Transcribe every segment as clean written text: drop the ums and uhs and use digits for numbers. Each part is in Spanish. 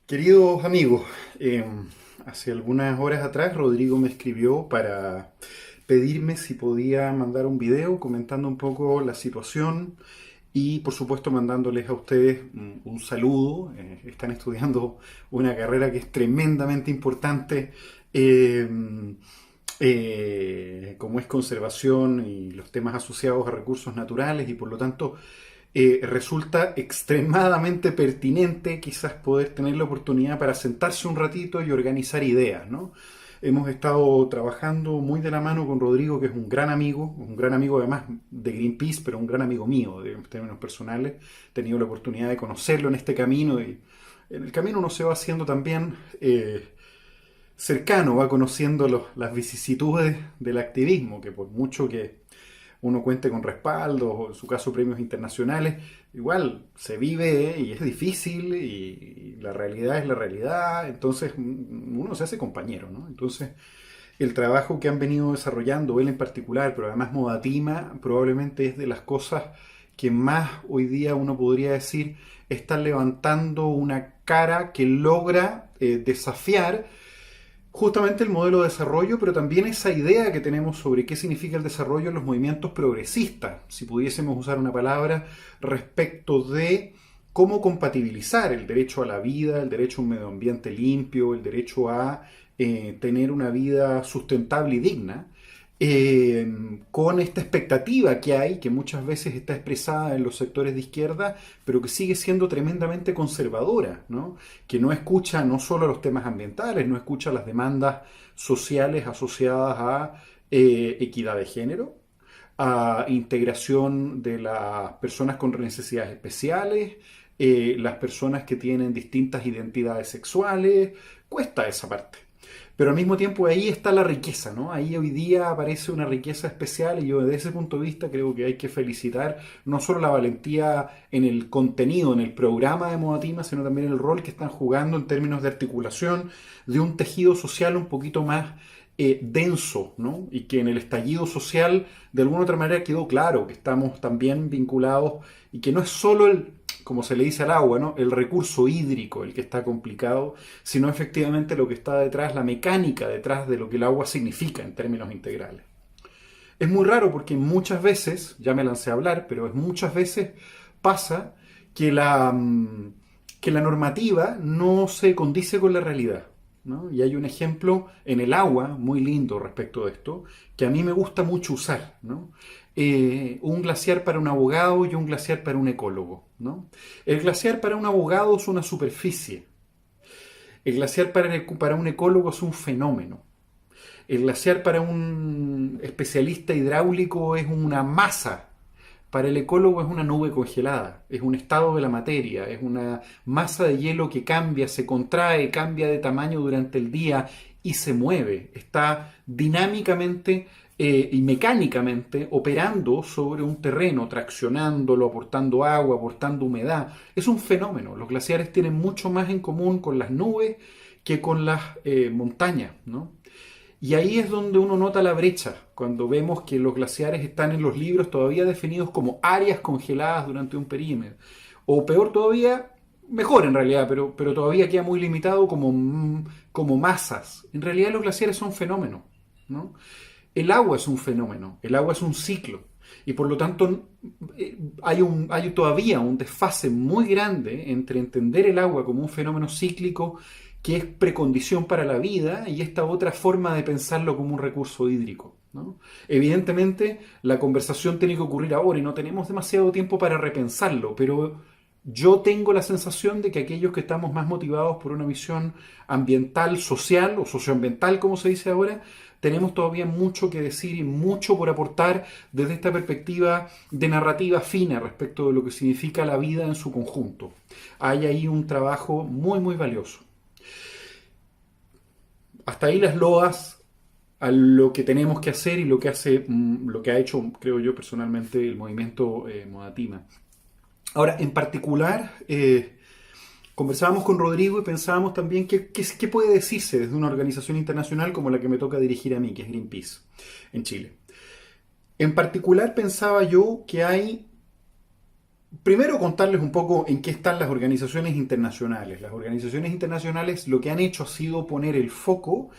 Queridos amigos, hace algunas horas atrás Rodrigo me escribió para pedirme si podía mandar un video comentando un poco la situación y por supuesto mandándoles a ustedes un saludo. Están estudiando una carrera que es tremendamente importante, eh, como es conservación y los temas asociados a recursos naturales, y por lo tanto resulta extremadamente pertinente quizás poder tener la oportunidad para sentarse un ratito y organizar ideas, ¿no? Hemos estado trabajando muy de la mano con Rodrigo, que es un gran amigo además de Greenpeace, pero un gran amigo mío en términos personales. He tenido la oportunidad de conocerlo en este camino, y en el camino uno se va haciendo también cercano, va conociendo las vicisitudes del activismo, que por mucho que uno cuente con respaldos, o en su caso premios internacionales, igual se vive y es difícil, y la realidad es la realidad. Entonces uno se hace compañero, ¿no? Entonces el trabajo que han venido desarrollando, él en particular, pero además Modatima, probablemente es de las cosas que más hoy día uno podría decir están levantando una cara que logra desafiar justamente el modelo de desarrollo, pero también esa idea que tenemos sobre qué significa el desarrollo en los movimientos progresistas, si pudiésemos usar una palabra, respecto de cómo compatibilizar el derecho a la vida, el derecho a un medio ambiente limpio, el derecho a tener una vida sustentable y digna, con esta expectativa que hay, que muchas veces está expresada en los sectores de izquierda, pero que sigue siendo tremendamente conservadora, ¿no? Que no escucha no solo los temas ambientales, no escucha las demandas sociales asociadas a equidad de género, a integración de las personas con necesidades especiales, las personas que tienen distintas identidades sexuales. Cuesta esa parte. Pero al mismo tiempo ahí está la riqueza, ¿no? Ahí hoy día aparece una riqueza especial, y yo desde ese punto de vista creo que hay que felicitar no solo la valentía en el contenido, en el programa de Modatima, sino también el rol que están jugando en términos de articulación de un tejido social un poquito más denso, ¿no? Y que en el estallido social de alguna u otra manera quedó claro que estamos también vinculados, y que no es solo el, como se le dice al agua, ¿no? El recurso hídrico el que está complicado, sino efectivamente lo que está detrás, la mecánica detrás de lo que el agua significa en términos integrales. Es muy raro porque muchas veces, ya me lancé a hablar, pero es muchas veces pasa que que la normativa no se condice con la realidad, ¿no? Y hay un ejemplo en el agua muy lindo respecto de esto, que a mí me gusta mucho usar, ¿no? Un glaciar para un abogado y un glaciar para un ecólogo, ¿no? El glaciar para un abogado es una superficie. El glaciar para un ecólogo es un fenómeno. El glaciar para un especialista hidráulico es una masa. Para el ecólogo es una nube congelada, es un estado de la materia, es una masa de hielo que cambia, se contrae, cambia de tamaño durante el día y se mueve. Está dinámicamente y mecánicamente operando sobre un terreno, traccionándolo, aportando agua, aportando humedad. Es un fenómeno. Los glaciares tienen mucho más en común con las nubes que con las montañas, ¿no? Y ahí es donde uno nota la brecha, cuando vemos que los glaciares están en los libros todavía definidos como áreas congeladas durante un perímetro. O peor todavía, mejor en realidad, pero todavía queda muy limitado como, como masas. En realidad los glaciares son fenómenos, ¿no? El agua es un fenómeno, el agua es un ciclo. Y por lo tanto hay todavía un desfase muy grande entre entender el agua como un fenómeno cíclico que es precondición para la vida, y esta otra forma de pensarlo como un recurso hídrico, ¿no? Evidentemente la conversación tiene que ocurrir ahora y no tenemos demasiado tiempo para repensarlo, pero yo tengo la sensación de que aquellos que estamos más motivados por una visión ambiental, social o socioambiental, como se dice ahora, tenemos todavía mucho que decir y mucho por aportar desde esta perspectiva de narrativa fina respecto de lo que significa la vida en su conjunto. Hay ahí un trabajo muy, muy valioso. Hasta ahí las loas a lo que tenemos que hacer y lo que hace, lo que ha hecho, creo yo personalmente, el movimiento Modatima. Ahora, en particular, conversábamos con Rodrigo y pensábamos también qué puede decirse desde una organización internacional como la que me toca dirigir a mí, que es Greenpeace, en Chile. En particular pensaba yo que hay Primero contarles un poco en qué están las organizaciones internacionales. Las organizaciones internacionales lo que han hecho ha sido poner el foco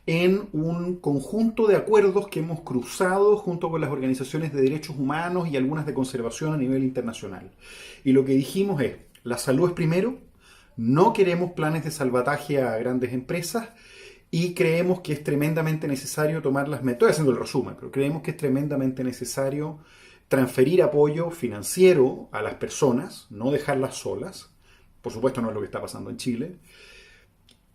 en un conjunto de acuerdos que hemos cruzado junto con las organizaciones de derechos humanos y algunas de conservación a nivel internacional. Y lo que dijimos es, la salud es primero, no queremos planes de salvataje a grandes empresas y creemos que es tremendamente necesario tomar las medidas. Estoy haciendo el resumen, pero creemos que es tremendamente necesario transferir apoyo financiero a las personas, no dejarlas solas. Por supuesto no es lo que está pasando en Chile.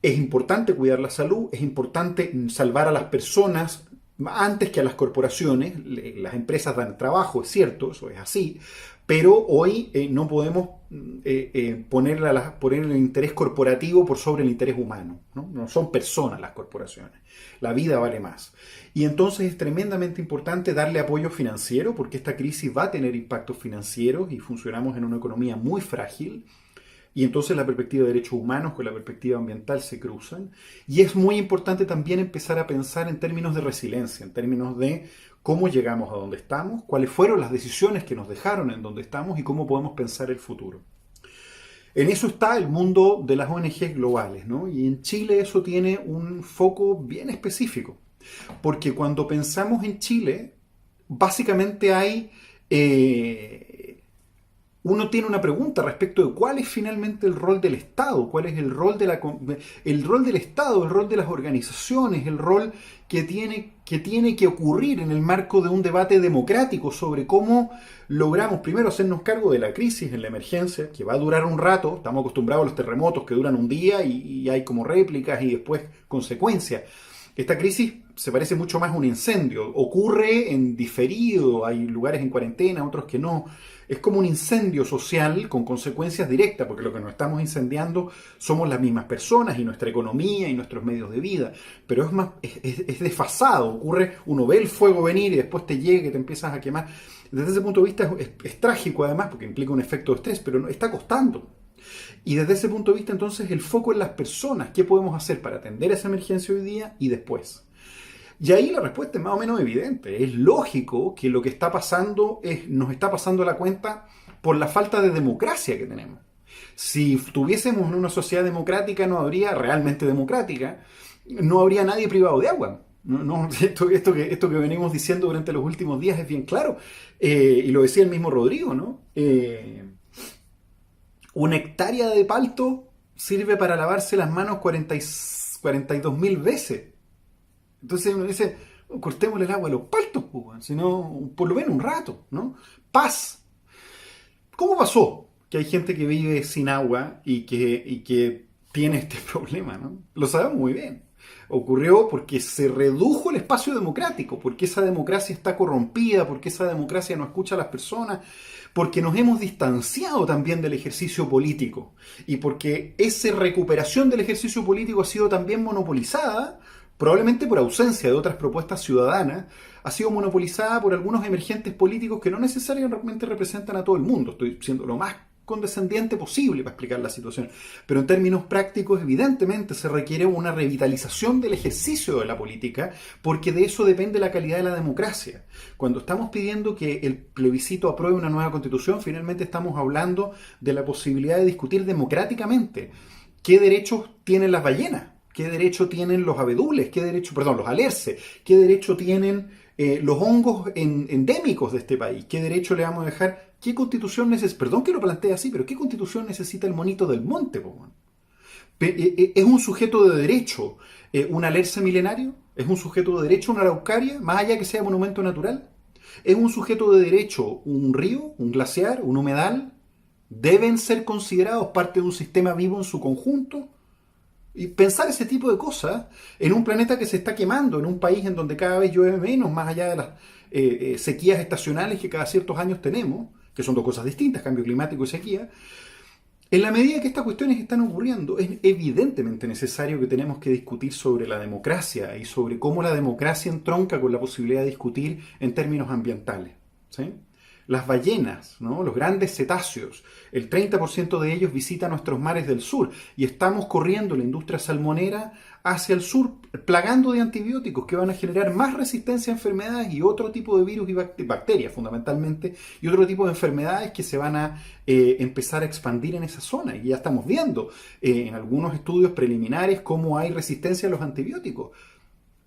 Es importante cuidar la salud, es importante salvar a las personas antes que a las corporaciones. Las empresas dan trabajo, es cierto, eso es así, pero hoy no podemos poner el interés corporativo por sobre el interés humano. No son personas las corporaciones, la vida vale más. Y entonces es tremendamente importante darle apoyo financiero porque esta crisis va a tener impactos financieros y funcionamos en una economía muy frágil. Y entonces la perspectiva de derechos humanos con la perspectiva ambiental se cruzan. Y es muy importante también empezar a pensar en términos de resiliencia, en términos de cómo llegamos a donde estamos, cuáles fueron las decisiones que nos dejaron en donde estamos y cómo podemos pensar el futuro. En eso está el mundo de las ONGs globales, ¿no? Y en Chile eso tiene un foco bien específico. Porque cuando pensamos en Chile, básicamente hay... uno tiene una pregunta respecto de cuál es finalmente el rol del Estado, cuál es el rol el rol del Estado, el rol de las organizaciones, el rol que tiene que ocurrir en el marco de un debate democrático sobre cómo logramos primero hacernos cargo de la crisis, en la emergencia, que va a durar un rato. Estamos acostumbrados a los terremotos que duran un día y hay como réplicas y después consecuencias. Esta crisis se parece mucho más a un incendio, ocurre en diferido, hay lugares en cuarentena, otros que no. Es como un incendio social con consecuencias directas, porque lo que nos estamos incendiando somos las mismas personas y nuestra economía y nuestros medios de vida. Pero es desfasado, ocurre, uno ve el fuego venir y después te llega y te empiezas a quemar. Desde ese punto de vista es trágico además, porque implica un efecto de estrés, pero no, está costando. Y desde ese punto de vista entonces el foco en las personas, ¿qué podemos hacer para atender esa emergencia hoy día y después? Y ahí la respuesta es más o menos evidente. Es lógico que lo que está pasando nos está pasando la cuenta por la falta de democracia que tenemos. Si estuviésemos en una sociedad democrática, no habría realmente democrática, no habría nadie privado de agua. Esto que venimos diciendo durante los últimos días es bien claro. Y lo decía el mismo Rodrigo, ¿no? Una hectárea de palto sirve para lavarse las manos 42.000 veces. Entonces uno dice, cortémosle el agua a los paltos, sino por lo menos un rato, ¿no? Paz. ¿Cómo pasó que hay gente que vive sin agua y que tiene este problema, ¿no? Lo sabemos muy bien. Ocurrió porque se redujo el espacio democrático, porque esa democracia está corrompida, porque esa democracia no escucha a las personas, porque nos hemos distanciado también del ejercicio político y porque esa recuperación del ejercicio político ha sido también monopolizada, probablemente por ausencia de otras propuestas ciudadanas, ha sido monopolizada por algunos emergentes políticos que no necesariamente representan a todo el mundo. Estoy siendo lo más condescendiente posible para explicar la situación. Pero en términos prácticos, evidentemente, se requiere una revitalización del ejercicio de la política, porque de eso depende la calidad de la democracia. Cuando estamos pidiendo que el plebiscito apruebe una nueva constitución, finalmente estamos hablando de la posibilidad de discutir democráticamente qué derechos tienen las ballenas, qué derecho tienen los abedules, los alerces, qué derecho tienen los hongos endémicos de este país, qué derecho le vamos a dejar, qué constitución necesita, perdón que lo plantee así, pero qué constitución necesita el monito del monte, ¿es un sujeto de derecho un alerce milenario? ¿Es un sujeto de derecho una araucaria, más allá que sea monumento natural? ¿Es un sujeto de derecho un río, un glaciar, un humedal? ¿Deben ser considerados parte de un sistema vivo en su conjunto? Y pensar ese tipo de cosas en un planeta que se está quemando, en un país en donde cada vez llueve menos, más allá de las sequías estacionales que cada ciertos años tenemos, que son dos cosas distintas, cambio climático y sequía. En la medida que estas cuestiones están ocurriendo, es evidentemente necesario que tenemos que discutir sobre la democracia y sobre cómo la democracia entronca con la posibilidad de discutir en términos ambientales, ¿sí? las ballenas, ¿no? Los grandes cetáceos. El 30% de ellos visita nuestros mares del sur y estamos corriendo la industria salmonera hacia el sur, plagando de antibióticos que van a generar más resistencia a enfermedades y otro tipo de virus y bacterias fundamentalmente, y otro tipo de enfermedades que se van a empezar a expandir en esa zona. Y ya estamos viendo en algunos estudios preliminares cómo hay resistencia a los antibióticos.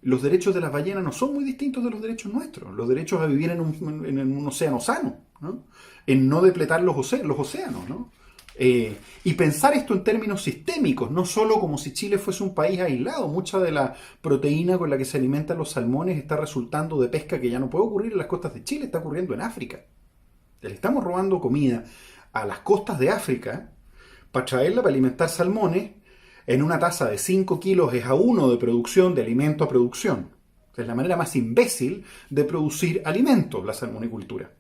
Los derechos de las ballenas no son muy distintos de los derechos nuestros. Los derechos a vivir en un océano sano, ¿no? En no depletar los océanos, ¿no? Y pensar esto en términos sistémicos, no solo como si Chile fuese un país aislado. Mucha de la proteína con la que se alimentan los salmones está resultando de pesca que ya no puede ocurrir en las costas de Chile, está ocurriendo en África. Le estamos robando comida a las costas de África para traerla para alimentar salmones en una tasa de 5 kilos es a 1 de producción de alimento a producción. Es la manera más imbécil de producir alimentos, la salmonicultura.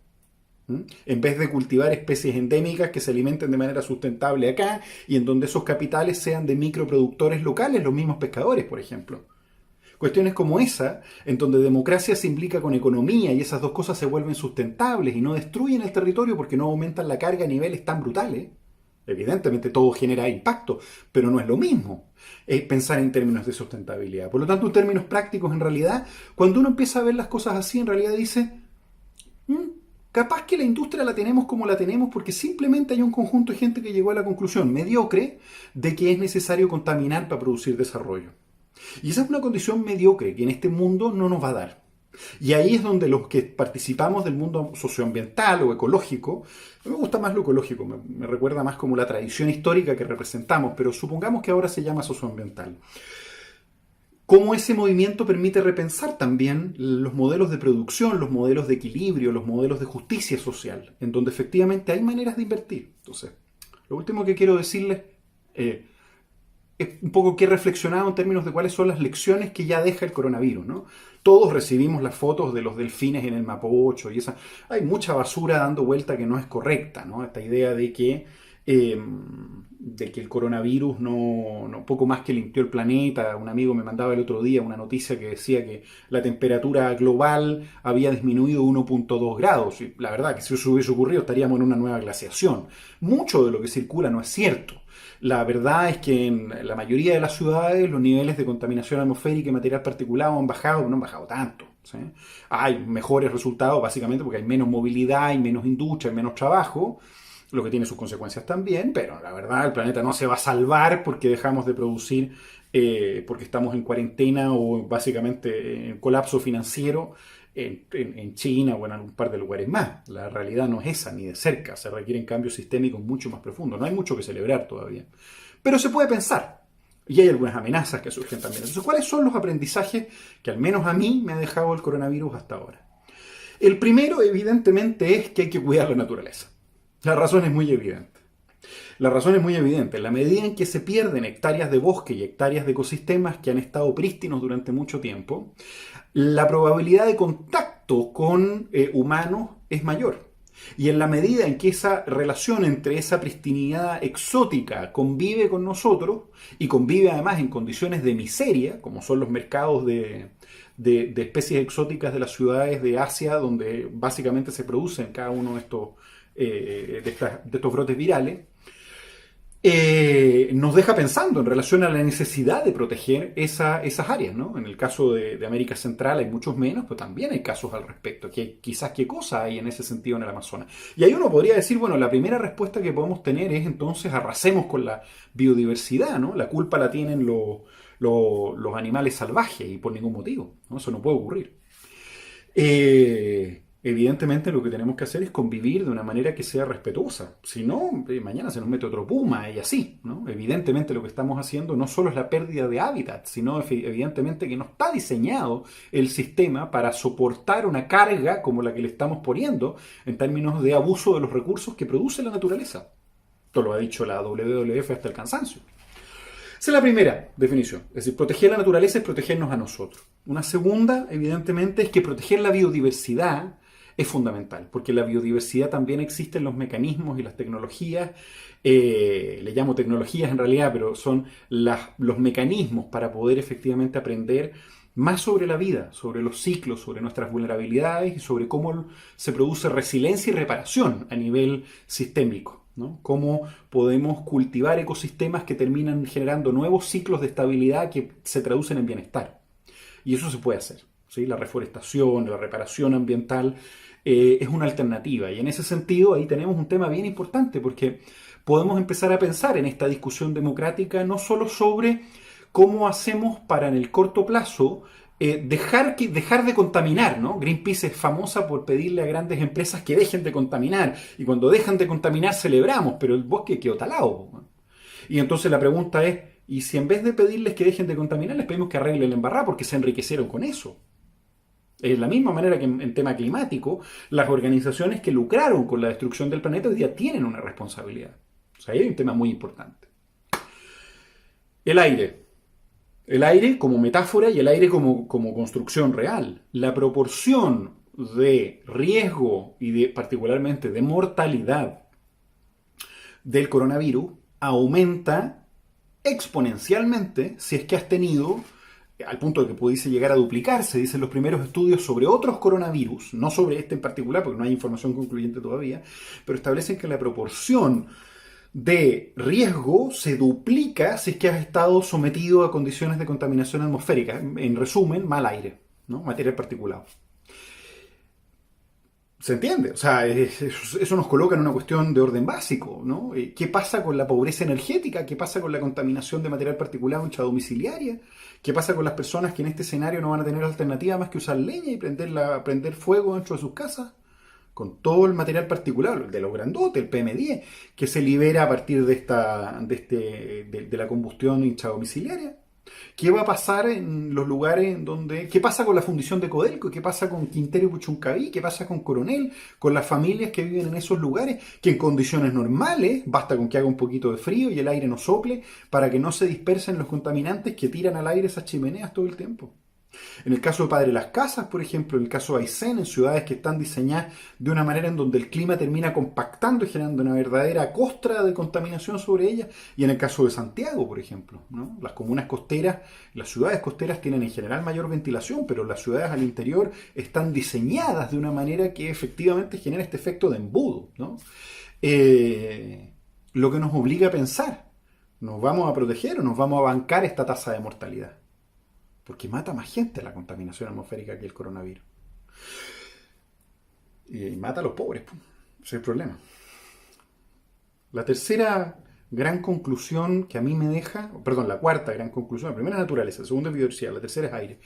En vez de cultivar especies endémicas que se alimenten de manera sustentable acá y en donde esos capitales sean de microproductores locales, los mismos pescadores, por ejemplo. Cuestiones como esa, en donde democracia se implica con economía y esas dos cosas se vuelven sustentables y no destruyen el territorio porque no aumentan la carga a niveles tan brutales. Evidentemente todo genera impacto, pero no es lo mismo pensar en términos de sustentabilidad. Por lo tanto, en términos prácticos, en realidad, cuando uno empieza a ver las cosas así, en realidad dice, capaz que la industria la tenemos como la tenemos porque simplemente hay un conjunto de gente que llegó a la conclusión mediocre de que es necesario contaminar para producir desarrollo. Y esa es una condición mediocre que en este mundo no nos va a dar. Y ahí es donde los que participamos del mundo socioambiental o ecológico, me gusta más lo ecológico, me recuerda más como la tradición histórica que representamos, pero supongamos que ahora se llama socioambiental. Cómo ese movimiento permite repensar también los modelos de producción, los modelos de equilibrio, los modelos de justicia social, en donde efectivamente hay maneras de invertir. Entonces, lo último que quiero decirles es un poco que he reflexionado en términos de cuáles son las lecciones que ya deja el coronavirus, ¿no? Todos recibimos las fotos de los delfines en el Mapocho y esa. Hay mucha basura dando vuelta que no es correcta, ¿no? Esta idea de que el coronavirus no poco más que limpió el planeta. Un amigo me mandaba el otro día una noticia que decía que la temperatura global había disminuido 1,2 grados. Y la verdad que si eso hubiese ocurrido estaríamos en una nueva glaciación. Mucho de lo que circula no es cierto. La verdad es que en la mayoría de las ciudades los niveles de contaminación atmosférica y material particulado han bajado, pero no han bajado tanto, ¿sí? Hay mejores resultados básicamente porque hay menos movilidad, hay menos industria, hay menos trabajo, lo que tiene sus consecuencias también, pero la verdad el planeta no se va a salvar porque dejamos de producir, porque estamos en cuarentena o básicamente en colapso financiero en China o en algún par de lugares más. La realidad no es esa, ni de cerca. Se requieren cambios sistémicos mucho más profundos. No hay mucho que celebrar todavía. Pero se puede pensar. Y hay algunas amenazas que surgen también. Entonces, ¿cuáles son los aprendizajes que al menos a mí me ha dejado el coronavirus hasta ahora? El primero, evidentemente, es que hay que cuidar la naturaleza. La razón es muy evidente. La razón es muy evidente. En la medida en que se pierden hectáreas de bosque y hectáreas de ecosistemas que han estado prístinos durante mucho tiempo, la probabilidad de contacto con humanos es mayor. Y en la medida en que esa relación entre esa pristinidad exótica convive con nosotros y convive además en condiciones de miseria, como son los mercados de especies exóticas de las ciudades de Asia, donde básicamente se producen cada uno de estos brotes virales, nos deja pensando en relación a la necesidad de proteger esas áreas, ¿no? En el caso de América Central hay muchos menos, pero también hay casos al respecto. Quizás qué cosa hay en ese sentido en el Amazonas. Y ahí uno podría decir, bueno, la primera respuesta que podemos tener es entonces arrasemos con la biodiversidad, ¿no? La culpa la tienen los animales salvajes y por ningún motivo, ¿no? Eso no puede ocurrir. Evidentemente lo que tenemos que hacer es convivir de una manera que sea respetuosa. Si no, mañana se nos mete otro puma y así, ¿no? Evidentemente lo que estamos haciendo no solo es la pérdida de hábitat, sino evidentemente que no está diseñado el sistema para soportar una carga como la que le estamos poniendo en términos de abuso de los recursos que produce la naturaleza. Esto lo ha dicho la WWF hasta el cansancio. Esa es la primera definición. Es decir, proteger la naturaleza es protegernos a nosotros. Una segunda, evidentemente, es que proteger la biodiversidad es fundamental, porque la biodiversidad también existe en los mecanismos y las tecnologías, le llamo tecnologías en realidad, pero son los mecanismos para poder efectivamente aprender más sobre la vida, sobre los ciclos, sobre nuestras vulnerabilidades y sobre cómo se produce resiliencia y reparación a nivel sistémico, ¿no? Cómo podemos cultivar ecosistemas que terminan generando nuevos ciclos de estabilidad que se traducen en bienestar. Y eso se puede hacer, ¿sí? La reforestación, la reparación ambiental es una alternativa. Y en ese sentido ahí tenemos un tema bien importante porque podemos empezar a pensar en esta discusión democrática no solo sobre cómo hacemos para en el corto plazo dejar de contaminar, ¿no? Greenpeace es famosa por pedirle a grandes empresas que dejen de contaminar. Y cuando dejan de contaminar celebramos, pero el bosque quedó talado, ¿no? Y entonces la pregunta es, ¿y si en vez de pedirles que dejen de contaminar, les pedimos que arreglen la embarrada porque se enriquecieron con eso? De la misma manera que en tema climático, las organizaciones que lucraron con la destrucción del planeta hoy día tienen una responsabilidad. O sea, ahí hay un tema muy importante. El aire. El aire como metáfora y el aire como construcción real. La proporción de riesgo y particularmente de mortalidad del coronavirus aumenta exponencialmente si es que has tenido, al punto de que pudiese llegar a duplicarse, dicen los primeros estudios sobre otros coronavirus, no sobre este en particular porque no hay información concluyente todavía, pero establecen que la proporción de riesgo se duplica si es que has estado sometido a condiciones de contaminación atmosférica. En resumen, mal aire, ¿no? Material particulado. ¿Se entiende? O sea, eso nos coloca en una cuestión de orden básico, ¿no? ¿Qué pasa con la pobreza energética? ¿Qué pasa con la contaminación de material particulado intradomiciliaria? ¿Qué pasa con las personas que en este escenario no van a tener alternativa más que usar leña y prender fuego dentro de sus casas? Con todo el material particular, de los grandotes, el PM10, que se libera a partir de la combustión intradomiciliaria. ¿Qué va a pasar en los lugares en donde... ¿Qué pasa con la fundición de Codelco? ¿Qué pasa con Quintero y Puchuncaví? ¿Qué pasa con Coronel? Con las familias que viven en esos lugares, que en condiciones normales, basta con que haga un poquito de frío y el aire no sople, para que no se dispersen los contaminantes que tiran al aire esas chimeneas todo el tiempo. En el caso de Padre Las Casas, por ejemplo, en el caso de Aysén, en ciudades que están diseñadas de una manera en donde el clima termina compactando y generando una verdadera costra de contaminación sobre ellas, y en el caso de Santiago, por ejemplo, ¿no? Las comunas costeras, las ciudades costeras tienen en general mayor ventilación, pero las ciudades al interior están diseñadas de una manera que efectivamente genera este efecto de embudo, ¿no? Lo que nos obliga a pensar, ¿nos vamos a proteger o nos vamos a bancar esta tasa de mortalidad? Porque mata más gente la contaminación atmosférica que el coronavirus. Y mata a los pobres, pues. Ese es el problema. La tercera gran conclusión que a mí me deja, perdón, la cuarta gran conclusión, la primera es naturaleza, la segunda es biodiversidad, la tercera es aire.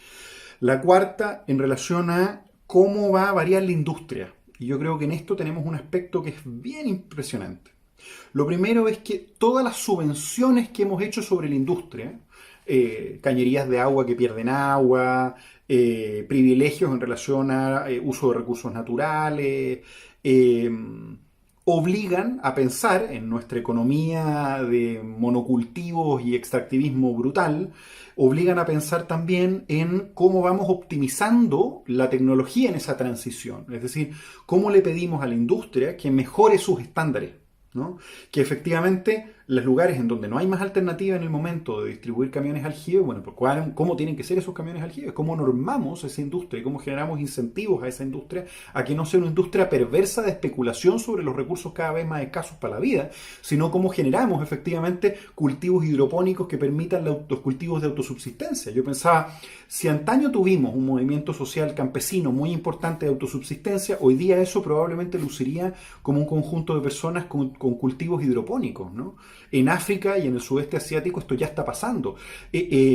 La cuarta en relación a cómo va a variar la industria. Y yo creo que en esto tenemos un aspecto que es bien impresionante. Lo primero es que todas las subvenciones que hemos hecho sobre la industria, cañerías de agua que pierden agua, privilegios en relación a uso de recursos naturales, obligan a pensar en nuestra economía de monocultivos y extractivismo brutal, obligan a pensar también en cómo vamos optimizando la tecnología en esa transición. Es decir, cómo le pedimos a la industria que mejore sus estándares, ¿no? Que efectivamente los lugares en donde no hay más alternativa en el momento de distribuir camiones aljibe, bueno, pues ¿cómo tienen que ser esos camiones aljibe? ¿Cómo normamos esa industria y cómo generamos incentivos a esa industria a que no sea una industria perversa de especulación sobre los recursos cada vez más escasos para la vida, sino cómo generamos efectivamente cultivos hidropónicos que permitan los cultivos de autosubsistencia? Yo pensaba, si antaño tuvimos un movimiento social campesino muy importante de autosubsistencia, hoy día eso probablemente luciría como un conjunto de personas con cultivos hidropónicos, ¿no? En África y en el sudeste asiático esto ya está pasando.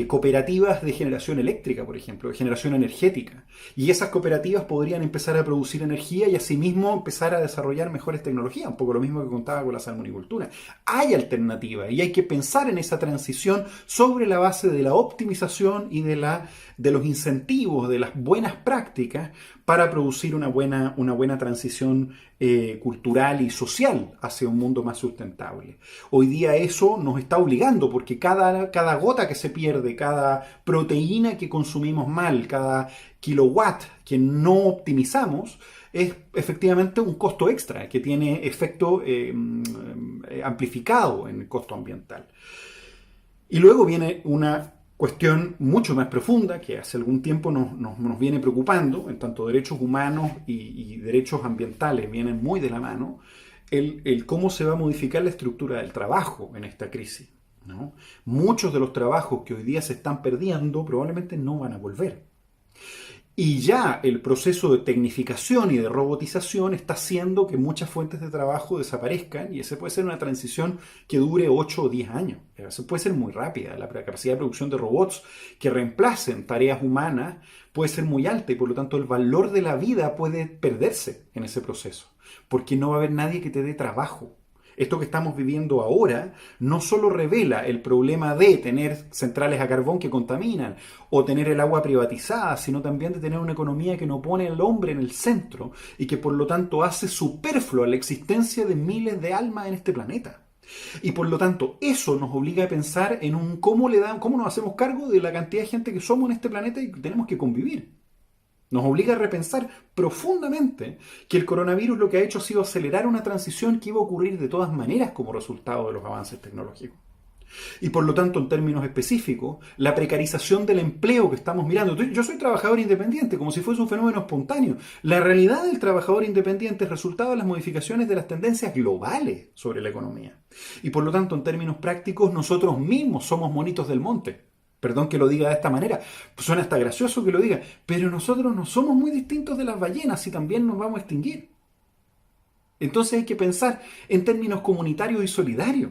Cooperativas de generación eléctrica, por ejemplo, de generación energética. Y esas cooperativas podrían empezar a producir energía y asimismo empezar a desarrollar mejores tecnologías, un poco lo mismo que contaba con la salmonicultura. Hay alternativas y hay que pensar en esa transición sobre la base de la optimización y de los incentivos, de las buenas prácticas para producir una buena transición cultural y social hacia un mundo más sustentable. Hoy día eso nos está obligando porque cada gota que se pierde, cada proteína que consumimos mal, cada kilowatt que no optimizamos, es efectivamente un costo extra que tiene efecto amplificado en el costo ambiental. Y luego viene una cuestión mucho más profunda que hace algún tiempo nos viene preocupando, en tanto derechos humanos y derechos ambientales vienen muy de la mano, el cómo se va a modificar la estructura del trabajo en esta crisis, ¿no? Muchos de los trabajos que hoy día se están perdiendo probablemente no van a volver. Y ya el proceso de tecnificación y de robotización está haciendo que muchas fuentes de trabajo desaparezcan y esa puede ser una transición que dure 8 o 10 años. Eso puede ser muy rápida. La capacidad de producción de robots que reemplacen tareas humanas puede ser muy alta y por lo tanto el valor de la vida puede perderse en ese proceso porque no va a haber nadie que te dé trabajo. Esto que estamos viviendo ahora no solo revela el problema de tener centrales a carbón que contaminan o tener el agua privatizada, sino también de tener una economía que no pone al hombre en el centro y que por lo tanto hace superflua la existencia de miles de almas en este planeta. Y por lo tanto, eso nos obliga a pensar en cómo nos hacemos cargo de la cantidad de gente que somos en este planeta y que tenemos que convivir. Nos obliga a repensar profundamente que el coronavirus lo que ha hecho ha sido acelerar una transición que iba a ocurrir de todas maneras como resultado de los avances tecnológicos. Y por lo tanto, en términos específicos, la precarización del empleo que estamos mirando. Yo soy trabajador independiente, como si fuese un fenómeno espontáneo. La realidad del trabajador independiente es resultado de las modificaciones de las tendencias globales sobre la economía. Y por lo tanto, en términos prácticos, nosotros mismos somos monitos del monte. Perdón que lo diga de esta manera, suena hasta gracioso que lo diga, pero nosotros no somos muy distintos de las ballenas y también nos vamos a extinguir. Entonces hay que pensar en términos comunitarios y solidarios.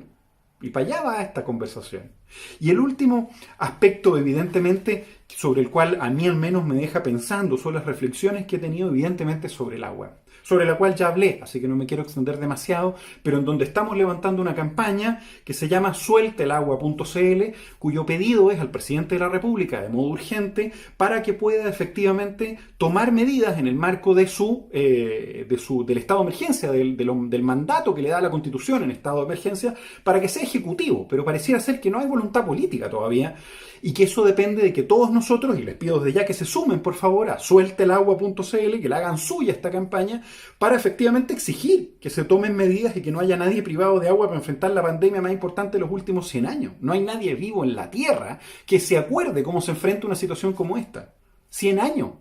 Y para allá va esta conversación. Y el último aspecto, evidentemente, sobre el cual a mí al menos me deja pensando, son las reflexiones que he tenido, evidentemente, sobre el agua. Sobre la cual ya hablé, así que no me quiero extender demasiado, pero en donde estamos levantando una campaña que se llama sueltelagua.cl, cuyo pedido es al presidente de la República de modo urgente para que pueda efectivamente tomar medidas en el marco del estado de emergencia, del mandato que le da la Constitución en estado de emergencia, para que sea ejecutivo, pero pareciera ser que no hay voluntad política todavía y que eso depende de que todos nosotros, y les pido desde ya que se sumen por favor a sueltelagua.cl, que la hagan suya esta campaña, para efectivamente exigir que se tomen medidas y que no haya nadie privado de agua para enfrentar la pandemia más importante de los últimos 100 años. No hay nadie vivo en la Tierra que se acuerde cómo se enfrenta una situación como esta. 100 años.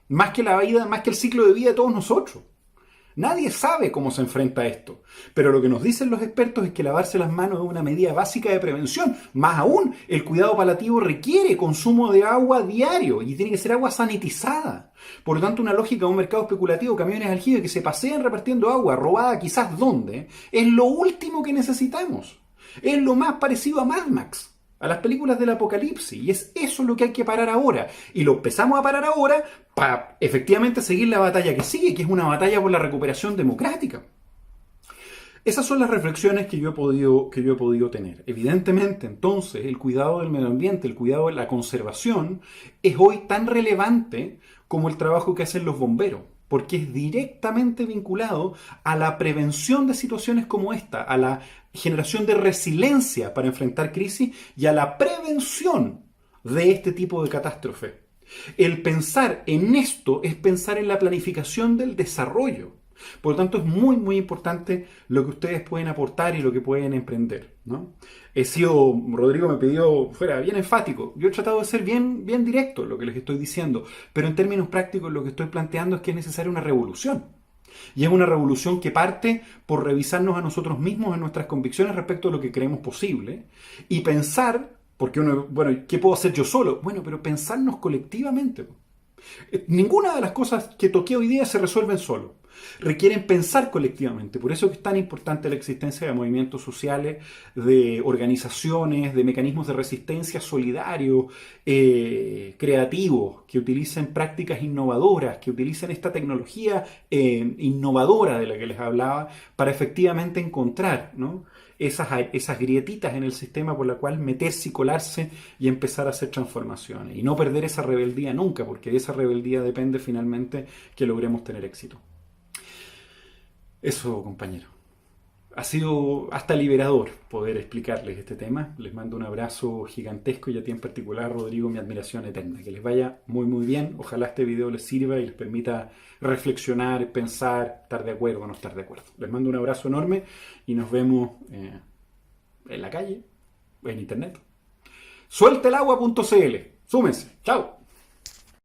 Más que la vida, más que el ciclo de vida de todos nosotros. Nadie sabe cómo se enfrenta a esto, pero lo que nos dicen los expertos es que lavarse las manos es una medida básica de prevención. Más aún, el cuidado palliativo requiere consumo de agua diario y tiene que ser agua sanitizada. Por lo tanto, una lógica de un mercado especulativo, camiones aljibe que se pasean repartiendo agua, robada quizás dónde, es lo último que necesitamos. Es lo más parecido a Mad Max, a las películas del apocalipsis, y es eso lo que hay que parar ahora, y lo empezamos a parar ahora para efectivamente seguir la batalla que sigue, que es una batalla por la recuperación democrática. Esas son las reflexiones que yo he podido tener. Evidentemente, entonces, el cuidado del medio ambiente, el cuidado de la conservación, es hoy tan relevante como el trabajo que hacen los bomberos, porque es directamente vinculado a la prevención de situaciones como esta, a la generación de resiliencia para enfrentar crisis y a la prevención de este tipo de catástrofe. El pensar en esto es pensar en la planificación del desarrollo. Por lo tanto, es muy, muy importante lo que ustedes pueden aportar y lo que pueden emprender, ¿no? Rodrigo me pidió, fuera bien enfático. Yo he tratado de ser bien, bien directo en lo que les estoy diciendo, pero en términos prácticos lo que estoy planteando es que es necesaria una revolución. Y es una revolución que parte por revisarnos a nosotros mismos en nuestras convicciones respecto a lo que creemos posible y pensar, porque ¿qué puedo hacer yo solo? Bueno, pero pensarnos colectivamente. Ninguna de las cosas que toqué hoy día se resuelven solo. Requieren pensar colectivamente. Por eso es tan importante la existencia de movimientos sociales, de organizaciones, de mecanismos de resistencia solidarios, creativos, que utilicen prácticas innovadoras, que utilicen esta tecnología innovadora de la que les hablaba para efectivamente encontrar, ¿no?, esas grietitas en el sistema por la cual meterse y colarse y empezar a hacer transformaciones. Y no perder esa rebeldía nunca, porque de esa rebeldía depende finalmente que logremos tener éxito. Eso, compañero. Ha sido hasta liberador poder explicarles este tema. Les mando un abrazo gigantesco y a ti en particular, Rodrigo, mi admiración eterna. Que les vaya muy muy bien. Ojalá este video les sirva y les permita reflexionar, pensar, estar de acuerdo o no estar de acuerdo. Les mando un abrazo enorme y nos vemos en la calle, en internet. Sueltelagua.cl. Súmense. Chao.